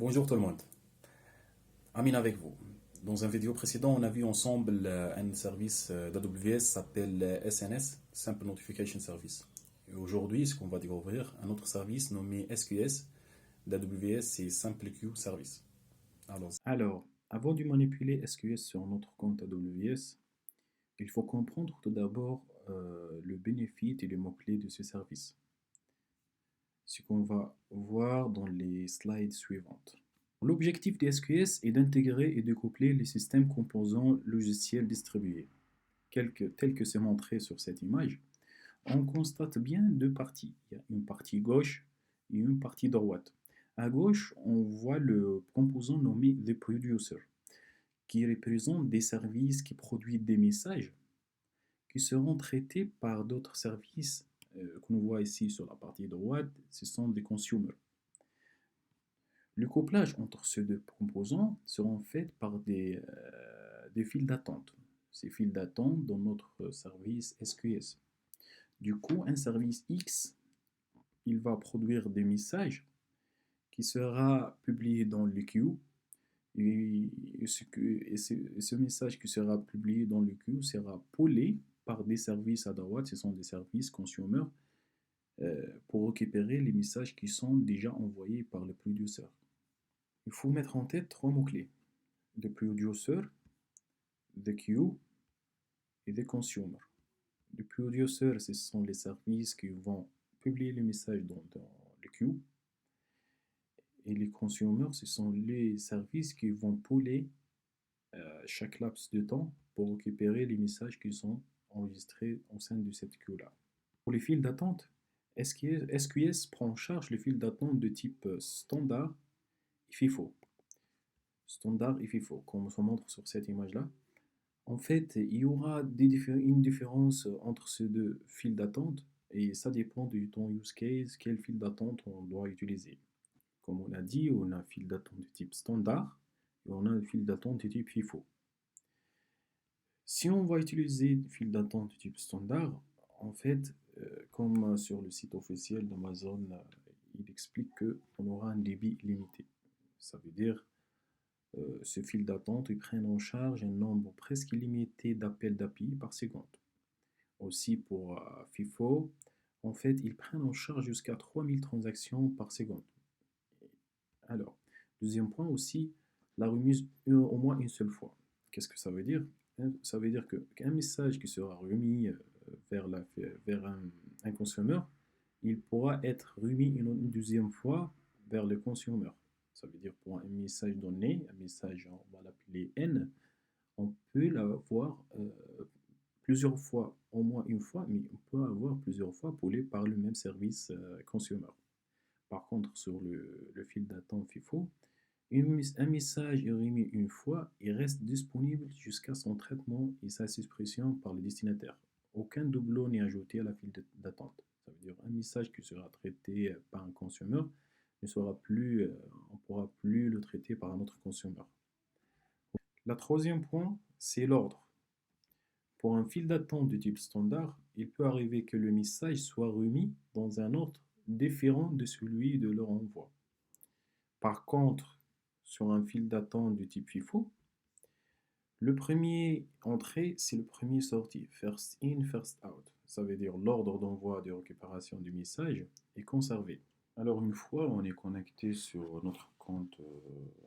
Bonjour tout le monde, Amine avec vous. Dans un vidéo précédent, on a vu ensemble un service d'AWS s'appelle SNS, Simple Notification Service. Et aujourd'hui, ce qu'on va découvrir, un autre service nommé SQS d'AWS, c'est Simple Queue Service. Alors, avant de manipuler SQS sur notre compte AWS, il faut comprendre tout d'abord le bénéfice et les mots-clés de ce service. Ce qu'on va voir dans les slides suivantes. L'objectif des SQS est d'intégrer et de coupler les systèmes composants logiciels distribués. Tel que c'est montré sur cette image, on constate bien deux parties. Il y a une partie gauche et une partie droite. À gauche, on voit le composant nommé The Producer, qui représente des services qui produisent des messages qui seront traités par d'autres services qu'on voit ici sur la partie droite. Ce sont des consumers. Le couplage entre ces deux composants seront faits par des files d'attente. Ces files d'attente dans notre service SQS. Du coup, un service X, il va produire des messages qui sera publié dans le queue. Ce message qui sera publié dans le queue sera poolé par des services à droite. Ce sont des services consommateurs pour récupérer les messages qui sont déjà envoyés par le producer. Il faut mettre en tête trois mots-clés: the producer, the queue et the consumer. Le producer, ce sont les services qui vont publier les messages dans le queue. Et les consommateurs, ce sont les services qui vont pooler chaque laps de temps pour récupérer les messages qui sont enregistrés au sein de cette queue-là. Pour les files d'attente, SQS prend en charge les files d'attente de type standard et FIFO. Standard et FIFO, comme on se montre sur cette image-là. En fait, il y aura une différence entre ces deux files d'attente et ça dépend de ton use case, quelle file d'attente on doit utiliser. Comme on a dit, on a une file d'attente de type standard et on a une file d'attente de type FIFO. Si on va utiliser une file d'attente de type standard, en fait, comme sur le site officiel d'Amazon, il explique qu'on aura un débit limité. Ça veut dire ces files d'attente ils prennent en charge un nombre presque illimité d'appels d'API par seconde. Aussi pour FIFO, en fait, ils prennent en charge jusqu'à 3000 transactions par seconde. Alors, deuxième point aussi, la remise au moins une seule fois. Qu'est-ce que ça veut dire? Ça veut dire qu'un message qui sera remis vers un consommateur, il pourra être remis une deuxième fois vers le consommateur. Ça veut dire pour un message donné, un message, on va l'appeler N, on peut l'avoir plusieurs fois, au moins une fois, mais on peut avoir plusieurs fois poolé par le même service consumer. Par contre, sur le fil d'attente FIFO, un message est remis une fois et reste disponible jusqu'à son traitement et sa suppression par le destinataire. Aucun doublon n'est ajouté à la file d'attente. Ça veut dire un message qui sera traité par un consommateur ne sera plus, on ne pourra plus le traiter par un autre consommateur. Le troisième point, c'est l'ordre. Pour un fil d'attente de type standard, il peut arriver que le message soit remis dans un ordre différent de celui de leur envoi. Par contre, sur un fil d'attente du type FIFO, le premier entré, c'est le premier sorti, first in, first out. Ça veut dire l'ordre d'envoi de récupération du message est conservé. Alors une fois on est connecté sur notre compte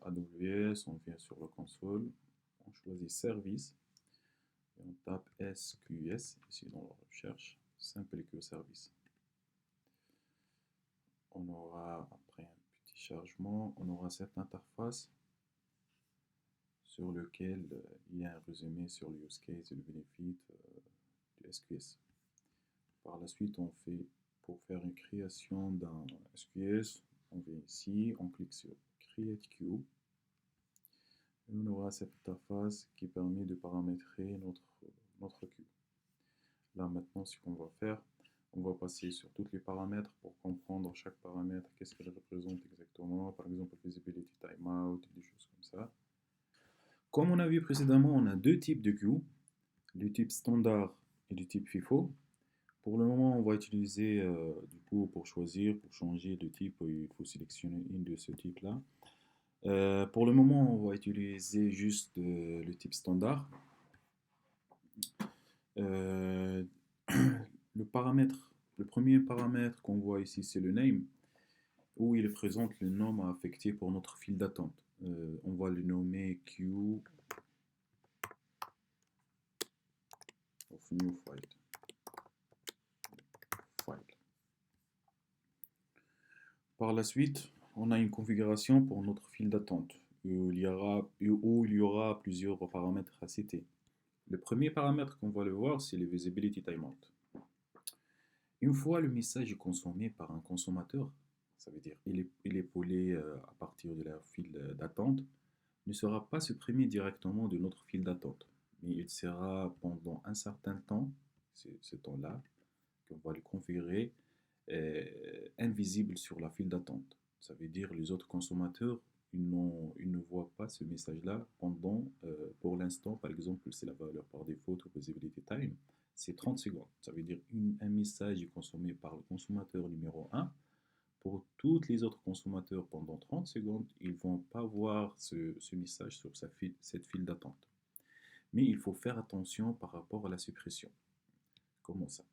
AWS, on vient sur la console, on choisit service, et on tape SQS ici dans la recherche, Simple Queue Service. On aura, après un petit chargement, on aura cette interface sur lequel il y a un résumé sur le use case et le bénéfice du SQS. Par la suite, on fait, pour faire une création d'un SQS, on vient ici, on clique sur Create Queue. Et on aura cette interface qui permet de paramétrer notre queue. Là maintenant, ce qu'on va faire, on va passer sur tous les paramètres pour comprendre chaque paramètre, qu'est-ce qu'elle représente exactement, par exemple visibility timeout, des choses comme ça. Comme on a vu précédemment, on a deux types de queues, du type standard et du type FIFO. Pour le moment, on va utiliser du coup pour choisir, pour changer de type, il faut sélectionner une de ce type-là. Pour le moment, on va utiliser juste le type standard. Euh, le premier paramètre qu'on voit ici, c'est le name, où il présente le nom à affecter pour notre file d'attente. On va le nommer queue of new file. Par la suite, on a une configuration pour notre file d'attente, où il y aura plusieurs paramètres à citer. Le premier paramètre qu'on va le voir, c'est le visibility timeout. Une fois le message est consommé par un consommateur, ça veut dire il est polé à partir de la file d'attente, ne sera pas supprimé directement de notre file d'attente, mais il sera pendant un certain temps, ce temps-là, qu'on va le configurer, invisible sur la file d'attente. Ça veut dire les autres consommateurs, ils ne voient pas ce message-là pendant, pour l'instant, par exemple, c'est la valeur par défaut de visibility time, c'est 30 secondes. Ça veut dire un message est consommé par le consommateur numéro 1. Pour tous les autres consommateurs pendant 30 secondes, ils ne vont pas voir ce message sur cette file d'attente. Mais il faut faire attention par rapport à la suppression. Comment ça?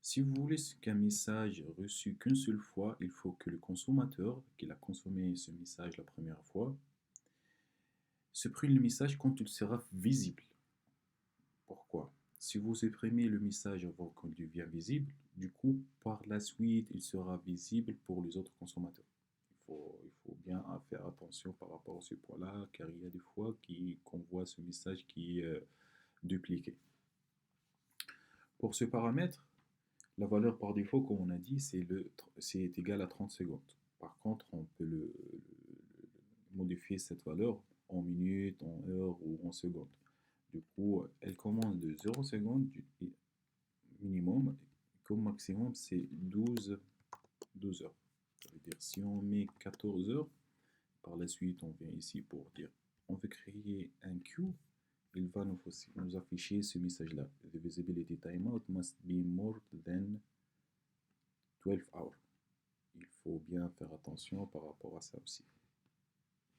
Si vous voulez qu'un message reçu qu'une seule fois, il faut que le consommateur qui a consommé ce message la première fois supprime le message quand il sera visible. Pourquoi? Si vous supprimez le message avant qu'il devienne visible, du coup, par la suite, il sera visible pour les autres consommateurs. Il faut bien faire attention par rapport à ce point-là, car il y a des fois qu'on voit ce message qui est dupliqué. Pour ce paramètre, la valeur par défaut, comme on a dit, c'est égal à 30 secondes. Par contre, on peut modifier cette valeur en minutes, en heures ou en secondes. Du coup, elle commence de 0 secondes minimum, comme maximum, c'est 12 heures. Ça veut dire si on met 14 heures, par la suite, on vient ici pour dire on veut créer un queue, il va nous afficher ce message-là. The visibility timeout must be more than 12 hours. Il faut bien faire attention par rapport à ça aussi.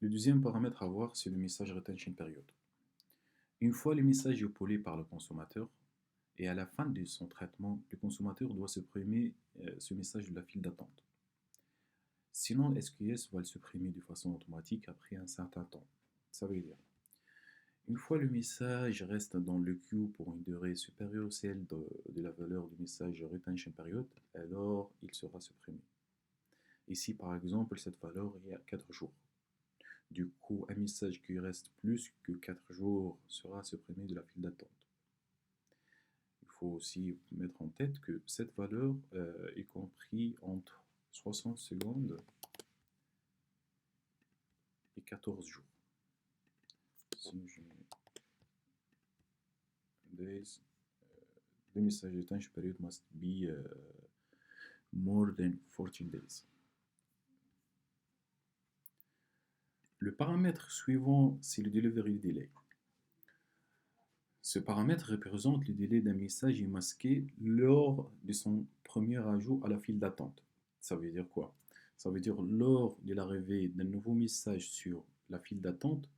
Le deuxième paramètre à voir, c'est le message retention period. Une fois le message est polé par le consommateur, et à la fin de son traitement, le consommateur doit supprimer ce message de la file d'attente. Sinon, SQS va le supprimer de façon automatique après un certain temps. Ça veut dire, une fois le message reste dans le queue pour une durée supérieure à celle de la valeur du message retention period, alors il sera supprimé. Ici, par exemple, cette valeur est à 4 jours. Du coup, un message qui reste plus que 4 jours sera supprimé de la file d'attente. Il faut aussi mettre en tête que cette valeur est comprise entre 60 secondes et 14 jours. Si je mets days, the message retention period must be more than 14 days. Le paramètre suivant, c'est le delivery delay. Ce paramètre représente le délai d'un message masqué lors de son premier ajout à la file d'attente. Ça veut dire quoi? Ça veut dire lors de l'arrivée d'un nouveau message sur la file d'attente,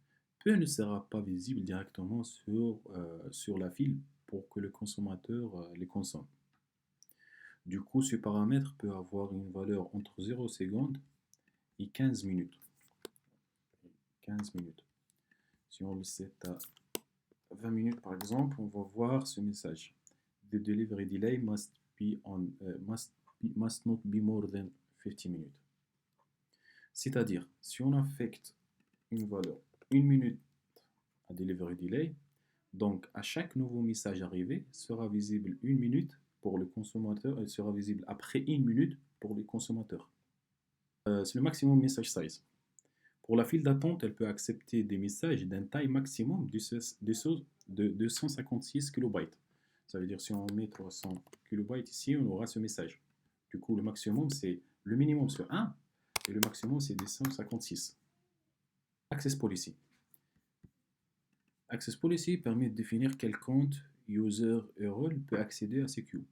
peu ne sera pas visible directement sur la file pour que le consommateur les consomme. Du coup, ce paramètre peut avoir une valeur entre 0 secondes et 15 minutes. 15 minutes. Si on le set à 20 minutes par exemple, on va voir ce message. The delivery delay must not be more than 50 minutes. C'est-à-dire, si on affecte une valeur 1 minute à delivery delay, donc à chaque nouveau message arrivé sera visible 1 minute pour le consommateur et sera visible après 1 minute pour les consommateurs. C'est le maximum message size. Pour la file d'attente, elle peut accepter des messages d'un taille maximum de 256 kilobytes. Ça veut dire si on met 300 kilobytes ici, on aura ce message. Du coup, le maximum, c'est le minimum c'est 1 et le maximum, c'est 256. Access Policy. Access Policy permet de définir quel compte user et role peut accéder à ces queues.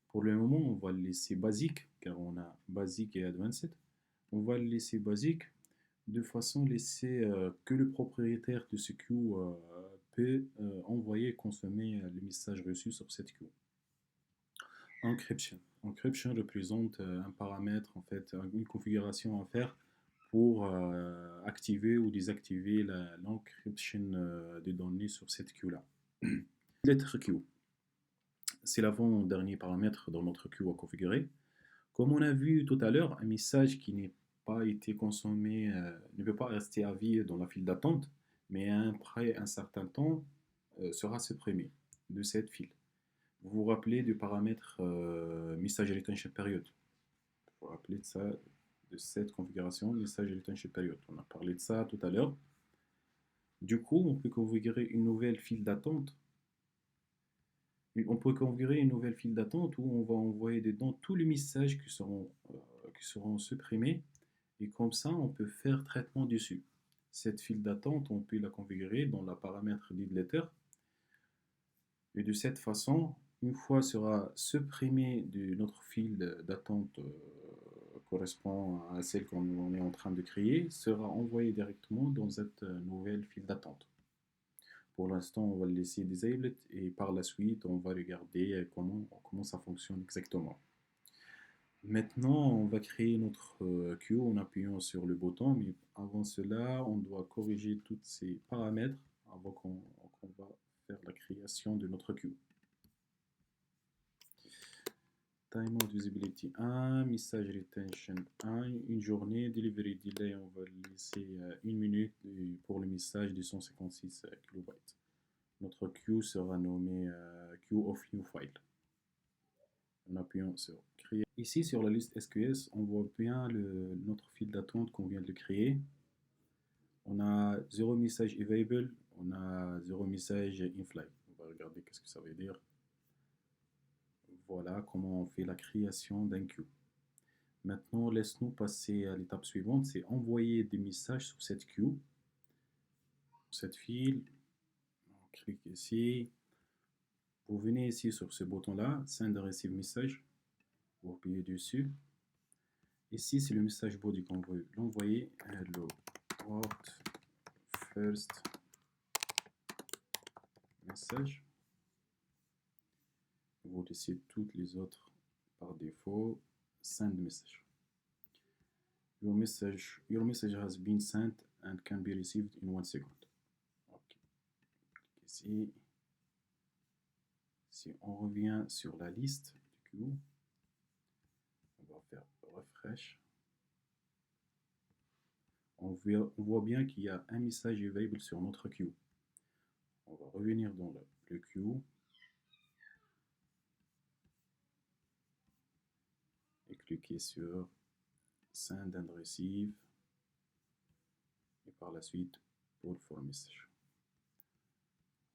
Pour le moment, on va le laisser basique, car on a basique et advanced. On va le laisser basique. de façon laissée que le propriétaire de ce queue peut envoyer et consommer le message reçu sur cette queue. Encryption. Encryption représente un paramètre, en fait, une configuration à faire pour activer ou désactiver l'encryption des données sur cette queue-là. Lettre queue. C'est l'avant-dernier paramètre dans notre queue à configurer. Comme on a vu tout à l'heure, un message qui n'est pas été consommé ne peut pas rester à vie dans la file d'attente, mais après un certain temps sera supprimé de cette file. Vous vous rappelez du paramètre message retention period. Vous vous rappelez de ça, de cette configuration message retention period. On a parlé de ça tout à l'heure. Du coup, on peut configurer une nouvelle file d'attente. On peut configurer une nouvelle file d'attente où on va envoyer dedans tous les messages qui seront supprimés. Et comme ça, on peut faire traitement dessus. Cette file d'attente, on peut la configurer dans la paramètre letter. Et de cette façon, une fois sera supprimée de notre file d'attente correspond à celle qu'on est en train de créer, sera envoyée directement dans cette nouvelle file d'attente. Pour l'instant, on va le laisser disabled et par la suite, on va regarder comment ça fonctionne exactement. Maintenant, on va créer notre queue en appuyant sur le bouton, mais avant cela, on doit corriger tous ces paramètres avant qu'on va faire la création de notre queue. Timeout visibility 1, message retention 1, une journée, delivery delay, on va laisser 1 minute pour le message de 156 KB. Notre queue sera nommée queue of new file. En appuyant sur créer. Ici sur la liste SQS, on voit bien notre file d'attente qu'on vient de créer. On a 0 message available, on a 0 message in flight. On va regarder qu'est-ce que ça veut dire. Voilà comment on fait la création d'un queue. Maintenant, laisse-nous passer à l'étape suivante, c'est envoyer des messages sur cette queue, cette file. On clique ici. Vous venez ici sur ce bouton-là, Send and Receive Message. Vous appuyez dessus. Ici, c'est le message body qu'on veut l'envoyer. Hello, what first message. Vous laissez toutes les autres par défaut. Send message. Your message has been sent and can be received in 1 second. Ok. Ici, si on revient sur la liste du queue, on va faire refresh. On voit bien qu'il y a un message available sur notre queue. On va revenir dans le queue et cliquer sur Send and Receive et par la suite Pull for Message.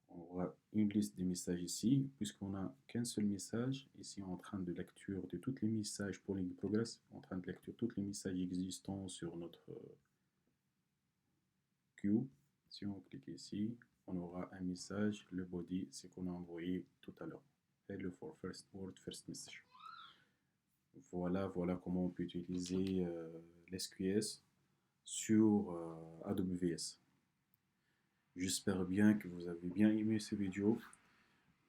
On aura une liste des messages ici, puisqu'on n'a qu'un seul message. Ici, on est en train de lecture de tous les messages polling progress, en train de lecture tous les messages existants sur notre queue. Si on clique ici, on aura un message, le body, c'est qu'on a envoyé tout à l'heure. Hello for first word, first message. Voilà comment on peut utiliser l'SQS sur AWS. J'espère bien que vous avez bien aimé cette vidéo.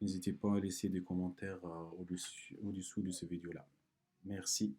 N'hésitez pas à laisser des commentaires au-dessous de cette vidéo-là. Merci.